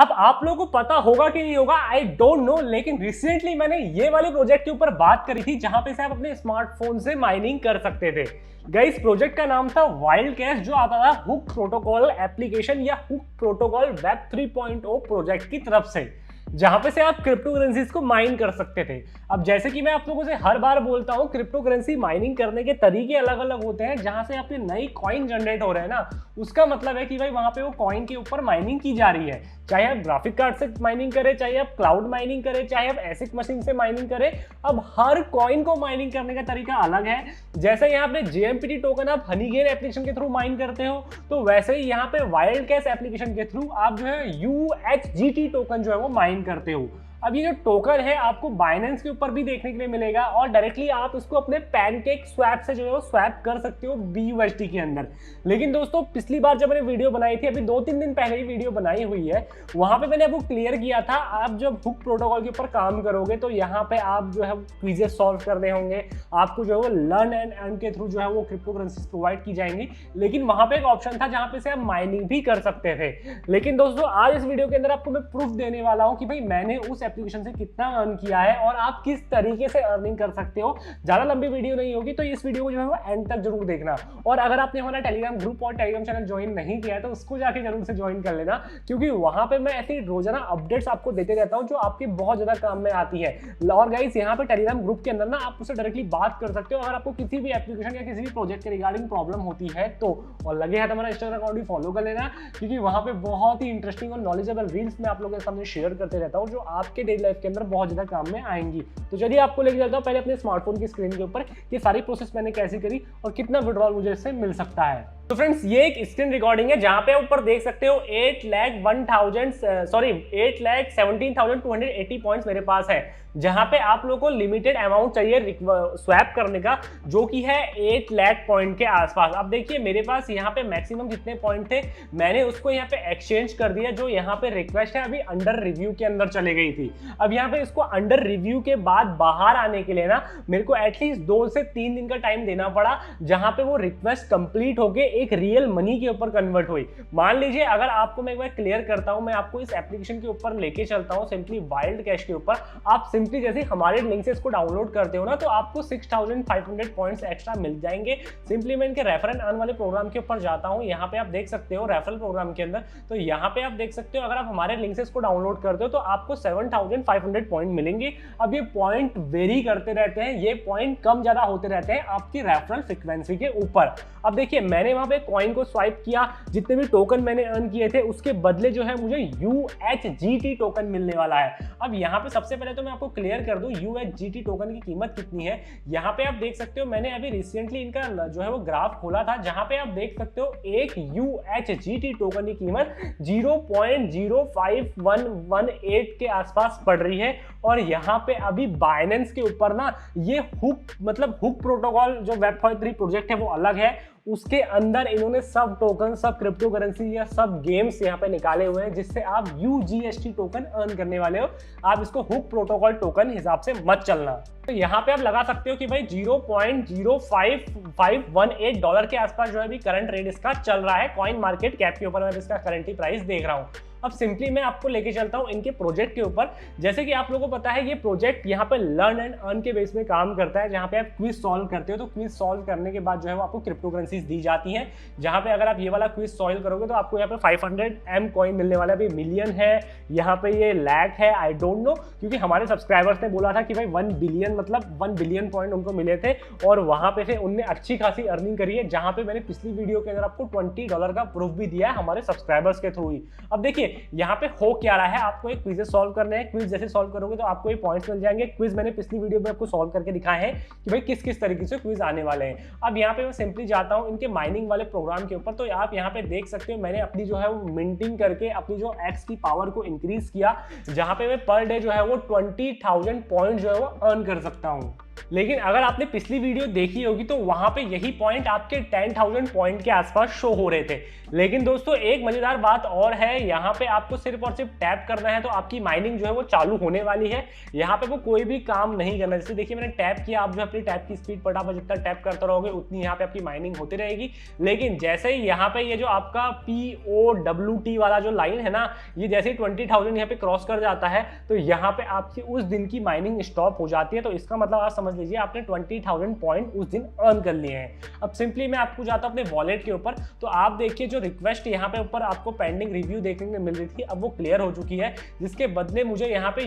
अब आप लोगों को पता होगा कि नहीं होगा, आई डोंट नो, लेकिन रिसेंटली मैंने ये वाले प्रोजेक्ट के ऊपर बात करी थी जहां पे से आप अपने स्मार्टफोन से माइनिंग कर सकते थे। गाइस, प्रोजेक्ट का नाम था वाइल्ड कैश, जो आता था हुक प्रोटोकॉल एप्लीकेशन या हुक प्रोटोकॉल वेब 3.0 प्रोजेक्ट की तरफ से, जहां पे से आप क्रिप्टो करेंसीज को माइन कर सकते थे। अब जैसे कि मैं आप लोगों से हर बार बोलता हूं, क्रिप्टो करेंसी माइनिंग करने के तरीके अलग अलग होते हैं। जहां से आपके नई कॉइन जनरेट हो रहे हैं ना, उसका मतलब है कि भाई वहां पे वो कॉइन के ऊपर माइनिंग की जा रही है। चाहे आप ग्राफिक कार्ड से माइनिंग करें, चाहे आप क्लाउड माइनिंग करें, चाहे आप एसिक मशीन से माइनिंग करें, अब हर कॉइन को माइनिंग करने का तरीका अलग है। जैसे यहाँ पे जेएमपीटी टोकन आप हनीगेन एप्लीकेशन के थ्रू माइन करते हो, तो वैसे ही यहाँ पे वाइल्ड कैश एप्लीकेशन के थ्रू आप जो है UHGT टोकन जो है वो माइन करते हो। अब ये जो टोकन है आपको बाइनेंस के ऊपर भी देखने के लिए मिलेगा, और डायरेक्टली आप इसको अपने पैनकेक स्वैप से जो है वो स्वैप कर सकते हो BUSD के अंदर। लेकिन दोस्तों, पिछली बार जब मैंने वीडियो बनाई थी, अभी 2-3 दिन पहले ही वीडियो बनाई हुई है, वहां पे मैंने आपको क्लियर किया था, आप जब हुक प्रोटोकॉल के ऊपर काम करोगे तो यहाँ पे आप जो है क्विजेस सॉल्व करने होंगे, आपको जो है वो लर्न एंड अर्न के थ्रू जो है वो क्रिप्टो करेंसीज प्रोवाइड की जाएंगी। लेकिन वहां पे एक ऑप्शन था जहां पे से आप माइनिंग भी कर सकते थे। लेकिन दोस्तों, आज इस वीडियो के अंदर आपको मैं प्रूफ देने वाला हूं कि भाई मैंने उस एप्लीकेशन से कितना अर्न किया है और आप किस तरीके से अर्निंग कर सकते हो। ज्यादा लंबी वीडियो नहीं होगी, तो इस वीडियो को जो है वो एंड तक जरूर देखना। और अगर आपने हमारा टेलीग्राम ग्रुप और टेलीग्राम चैनल ज्वाइन नहीं किया है तो उसको जाके जरूर से ज्वाइन कर लेना, क्योंकि वहां पे मैं ऐसी रोजाना अपडेट्स आपको देते रहता हूं जो आपके बहुत ज्यादा काम में आती है। और गाइस, यहाँ पे टेलीग्राम ग्रुप के अंदर ना आप उससे डायरेक्टली बात कर सकते हो अगर आपको किसी भी एप्लीकेशन या किसी भी प्रोजेक्ट के रिगार्डिंग प्रॉब्लम होती है तो। और लगे है तो हमारा इंस्टाग्राम अकाउंट भी फॉलो कर लेना, क्योंकि वहां पे बहुत ही इंटरेस्टिंग और नॉलेजेबल रील्स मैं आप लोगों के सामने शेयर करते रहता हूँ जो आपके डेली लाइफ के अंदर बहुत ज्यादा काम में आएंगी। तो चलिए आपको लेके चलता हूं पहले अपने स्मार्टफोन की स्क्रीन के ऊपर ये सारी प्रोसेस मैंने कैसे करी और कितना विड्रॉल मुझे इससे मिल सकता है। तो फ्रेंड्स, ये एक स्क्रीन रिकॉर्डिंग है जहां पे ऊपर देख सकते हो 8,17,280 पॉइंट्स मेरे पास है, जहां पे आप लोगों को लिमिटेड अमाउंट चाहिए स्वैप करने का, जो कि है 8 लाख पॉइंट के आसपास। अब देखिए, मेरे पास यहाँ पे मैक्सिमम जितने पॉइंट थे मैंने उसको यहाँ पे एक्सचेंज कर दिया। जो यहाँ पे रिक्वेस्ट है अभी अंडर रिव्यू के अंदर चले गई थी, अब यहाँ पे इसको अंडर रिव्यू के बाद बाहर आने के लिए ना मेरे को एटलीस्ट 2 से 3 दिन का टाइम देना पड़ा, जहां पे वो रिक्वेस्ट कंप्लीट होके एक रियल मनी के ऊपर कन्वर्ट हुई। मान लीजिए, अगर आपको मैं एक बार क्लियर करता हूं, मैं आपको इस एप्लीकेशन के ऊपर लेके चलता हूं, सिंपली वाइल्ड कैश के ऊपर। आप सिंपली जैसे हमारे लिंक से इसको डाउनलोड करते हो ना, तो आपको 6500 पॉइंट्स एक्स्ट्रा मिल जाएंगे। सिंपली मैं इनके रेफर एंड अर्न वाले प्रोग्राम के ऊपर जाता हूं, यहाँ पे आप देख सकते हो रेफरल प्रोग्राम के अंदर, तो यहाँ पे आप देख सकते हो अगर आप हमारे लिंक से इसको डाउनलोड करते हो तो आपको 7500 पॉइंट मिलेंगे। अब ये पॉइंट वेरी करते रहते हैं, ये पॉइंट कम ज्यादा होते रहते हैं आपकी रेफरल फ्रीक्वेंसी के ऊपर। अब देखिए, मैंने वहां पे कॉइन को स्वाइप किया, जितने भी टोकन मैंने अर्न किए थे उसके बदले जो है मुझे UHGT टोकन मिलने वाला है। अब यहाँ पे सबसे पहले तो मैं आपको क्लियर कर दूं UHGT टोकन की कीमत कितनी है। यहाँ पे आप देख सकते हो, मैंने अभी रिसेंटली इनका जो है वो ग्राफ खोला था, जहां पे आप देख सकते हो एक UHGT टोकन की कीमत 0.05118 के आसपास पड़ रही है। और यहाँ पे अभी बाइनेंस के ऊपर ना ये हुक प्रोटोकॉल जो वेब3 प्रोजेक्ट है वो अलग है, उसके अंदर इन्होंने सब टोकन, सब क्रिप्टो करेंसी या सब गेम्स यहाँ पे निकाले हुए हैं, जिससे आप UGST टोकन अर्न करने वाले हो। आप इसको हुक प्रोटोकॉल टोकन हिसाब से मत चलना। तो यहाँ पे आप लगा सकते हो कि भाई $0.05518 के आसपास जो है अभी करंट रेट इसका चल रहा है कॉइन मार्केट कैप के ऊपर। मैं इसका करंटली प्राइस देख रहा हूँ। अब सिंपली मैं आपको लेके चलता हूं इनके प्रोजेक्ट के ऊपर। जैसे कि आप लोगों को पता है, ये प्रोजेक्ट यहाँ पे लर्न एंड अर्न के बेस में काम करता है, जहां पे आप क्विज सॉल्व करते हो, तो क्विज सॉल्व करने के बाद जो है वो आपको क्रिप्टो करेंसीज दी जाती हैं, जहां पे अगर आप ये वाला क्विज सॉल्व करोगे तो आपको यहाँ पे 500M कॉइन मिलने वाला है। अभी मिलियन है, यहाँ पे ये लाख है, आई डोंट नो, क्योंकि हमारे सब्सक्राइबर्स ने बोला था कि भाई 1 बिलियन मतलब 1 बिलियन पॉइंट उनको मिले थे, और वहां पे से उनने अच्छी खासी अर्निंग करी है, जहां पे मैंने पिछली वीडियो के अंदर आपको $20 का प्रूफ भी दिया है हमारे सब्सक्राइबर्स के थ्रू ही। अब देखिए, यहाँ पे क्या रहा है, आपको एक क्विज सॉल्व करने हैं। क्विज जैसे सॉल्व करोगे तो आपको ये पॉइंट्स मिल जाएंगे। क्विज मैंने पिछली वीडियो में आपको सॉल्व करके दिखाए हैं कि भाई किस किस तरीके से क्विज आने वाले हैं। अब यहाँ पे मैं सिंपली जाता हूँ इनके माइनिंग वाले प्रोग्राम के ऊपर, तो आप यहाँ पे देख सकते हो मैंने अपनी जो है वो मिंटिंग करके अपनी जो एक्स की पावर को इंक्रीज किया, जहां पे मैं पर डे जो है वो 20,000 पॉइंट जो है वो अर्न कर सकता हूँ। लेकिन अगर आपने पिछली वीडियो देखी होगी तो वहां पे यही पॉइंट आपके 10,000 पॉइंट के आसपास शो हो रहे थे। लेकिन दोस्तों एक मजेदार बात और है, यहाँ पे आपको सिर्फ और सिर्फ टैप करना है तो आपकी माइनिंग जो है वो चालू होने वाली है। यहाँ पे वो कोई भी काम नहीं करना। जैसे देखिए मैंने टैप किया, आप जो अपनी टैप की स्पीड फटाफट जितना टैप करते रहोगे उतनी यहाँ पे आपकी माइनिंग होती रहेगी। लेकिन जैसे ही यहाँ पे ये जो आपका POWT वाला जो लाइन है ना, ये जैसे ही 20,000 यहाँ पे क्रॉस कर जाता है तो यहाँ पे आपकी उस दिन की माइनिंग स्टॉप हो जाती है। तो इसका मतलब आप समझ लीजिए आपने 20,000 पॉइंट उस दिन अर्न कर लिए हैं। अब सिंपली मैं आपको जाता हूं अपने वॉलेट के ऊपर, तो आप देखिए जो रिक्वेस्ट यहाँ पे ऊपर आपको पेंडिंग रिव्यू देखने को मिल रही थी, अब वो क्लियर हो चुकी है, जिसके बदले मुझे यहाँ पे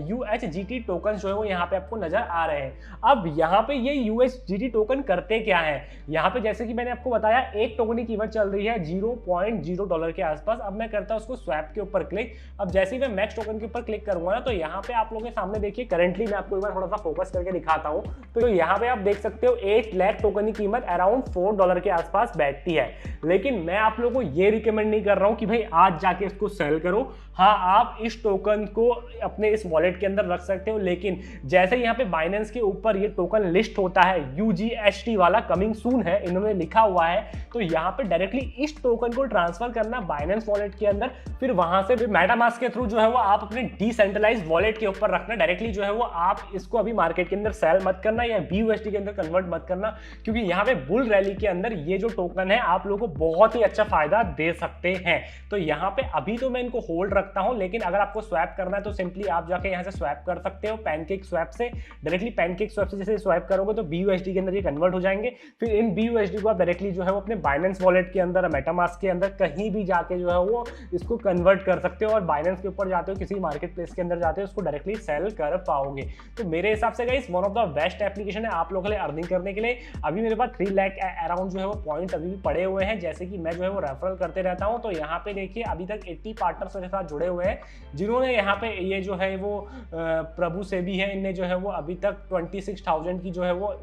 UHGT टोकन जो है वो यहाँ पे आपको नजर आ रहे हैं। अब यहाँ पे ये UHGT टोकन करते क्या है, यहाँ पे जैसे कि मैंने आपको बताया एक टोकन की कीमत चल रही है $0.0 के आसपास। अब मैं करता हूँ उसको स्वैप के ऊपर क्लिक। अब जैसे ही मैं मैक्स टोकन के ऊपर क्लिक करूंगा ना, तो यहाँ पे आप लोगों के सामने देखिए करंटली मैं आपको एक बार थोड़ा सा फोकस करके दिखाता हूँ, तो यहाँ पे आप देख सकते हो 8 लाख टोकन की कीमत अराउंड $4 के आसपास बैठती है। लेकिन मैं आप लोगों को ये रिकमेंड नहीं कर रहा हूँ कि भाई आज जाके इसको सेल करो। हाँ, आप इस टोकन को अपने इस वॉलेट के अंदर रख सकते हो, लेकिन जैसे यहाँ पे बाइनेंस के ऊपर ये टोकन लिस्ट होता है, UGHT वाला कमिंग सून है इन्होंने लिखा हुआ है, तो यहाँ पे डायरेक्टली इस टोकन को ट्रांसफर करना बाइनेंस वॉलेट के अंदर, फिर वहां से मेटामास्क के थ्रू जो है वो आप अपने डिसेंट्रलाइज्ड वॉलेट के ऊपर रखना। डायरेक्टली जो है वो आप इसको अभी मार्केट के अंदर सेल मत करना या BUSD के अंदर कन्वर्ट मत करना, क्योंकि यहाँ पे बुल रैली के अंदर ये जो टोकन है आप लोगों को बहुत ही अच्छा फायदा दे सकते हैं। तो यहाँ पे अभी तो मैं इनको होल्ड रखता हूँ, लेकिन अगर आपको स्वैप करना है तो सिंपली आप जाके यहाँ से स्वैप कर सकते हो पैनकेक स्वैप से। डायरेक्टली पैनकेक स्वैप से जैसे स्वैप करोगे तो BUSD के अंदर ये कन्वर्ट हो जाएंगे। फिर इन BUSD को आप डायरेक्टली जो है वो अपने बाइनेंस वॉलेट के अंदर, मेटामास्क के अंदर कहीं भी जाके जो है वो इसको कन्वर्ट कर सकते हो, और बाइनेंस के ऊपर जाते हो किसी मार्केट प्लेस के अंदर जाते हो उसको डायरेक्टली सेल कर पाओगे। तो मेरे हिसाब से guys one of the best application है आप लोगों के लिए अर्निंग करने के लिए। अभी मेरे पास 3 लाख अराउंड जो है वो पॉइंट अभी भी पड़े हुए हैं, जैसे कि मैं जो है वो रेफरल करते रहता हूं। तो यहाँ पे देखिए अभी तक 80 पार्टनर्स मेरे साथ जुड़े हुए हैं, जिन्होंने यहाँ पे ये जो है वो प्रभु से भी है, इनने जो है वो अभी तक 26,000 की जो है वो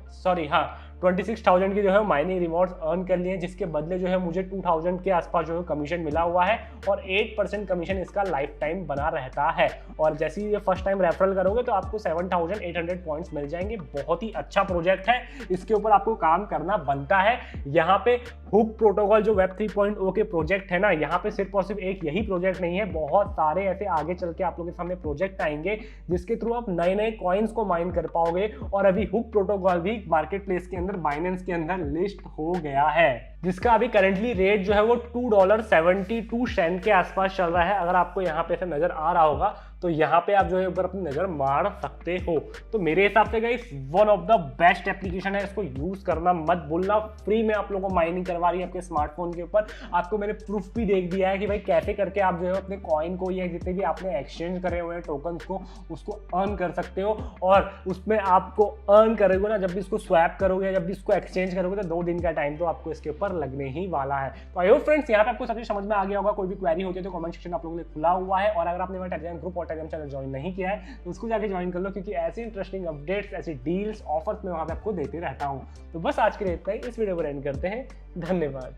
26,000 की जो है माइनिंग रिवॉर्ड्स अर्न कर लिए हैं, जिसके बदले जो है मुझे 2,000 के आसपास जो है कमीशन मिला हुआ है, और 8% कमीशन इसका लाइफ टाइम बना रहता है। और जैसे ही ये फर्स्ट टाइम रेफरल करोगे तो आपको 7,800 पॉइंट्स मिल जाएंगे। बहुत ही अच्छा प्रोजेक्ट है, इसके ऊपर आपको काम करना बनता है। यहाँ पे हुक प्रोटोकॉल जो वेब 3.0 के प्रोजेक्ट है ना, यहाँ पे सिर्फ और सिर्फ एक यही प्रोजेक्ट नहीं है, बहुत सारे ऐसे आगे चल के आप लोगों के सामने प्रोजेक्ट आएंगे जिसके थ्रू आप नए नए कॉइन्स को माइन कर पाओगे। और अभी हुक प्रोटोकॉल भी मार्केट प्लेस के अंदर बाइनेंस के अंदर लिस्ट हो गया है, जिसका अभी करंटली रेट जो है वो $2.72 के आसपास चल रहा है। अगर आपको यहाँ पे से नजर आ रहा होगा तो यहाँ पे आप जो है ऊपर अपनी नजर मार सकते हो। तो मेरे हिसाब से guys one of the best application है, इसको यूज करना मत भूलना। फ्री में आप लोगों को माइनिंग करवा रही है आपके स्मार्टफोन के ऊपर। आपको मैंने प्रूफ भी देख दिया है कि भाई कैसे करके आप जो है अपने कॉइन को या जितने भी आपने एक्सचेंज करे हुए हैं टोकन्स को उसको अर्न कर सकते हो। और उसमें आपको अर्न करोगे ना, जब भी इसको स्वैप करोगे, जब भी इसको एक्सचेंज करोगे, तो 2 दिन का टाइम तो आपको इसके ऊपर लगने ही वाला है। तो आई होप फ्रेंड्स यहाँ पे आपको सब कुछ समझ में आ गया होगा। कोई भी क्वेरी होती है तो कमेंट सेक्शन आप लोगों के लिए खुला हुआ है, और अगर आपने मेरा टेलीग्राम ग्रुप और टेलीग्राम चैनल ज्वाइन नहीं किया है तो उसको जाके ज्वाइन कर लो, क्योंकि ऐसी इंटरेस्टिंग अपडेट्स, ऐसी डील्स, ऑफर्स मैं वहां पे आपको देते रहता हूं। तो बस आज के लिए इतना ही, इस वीडियो को एंड करते हैं। धन्यवाद।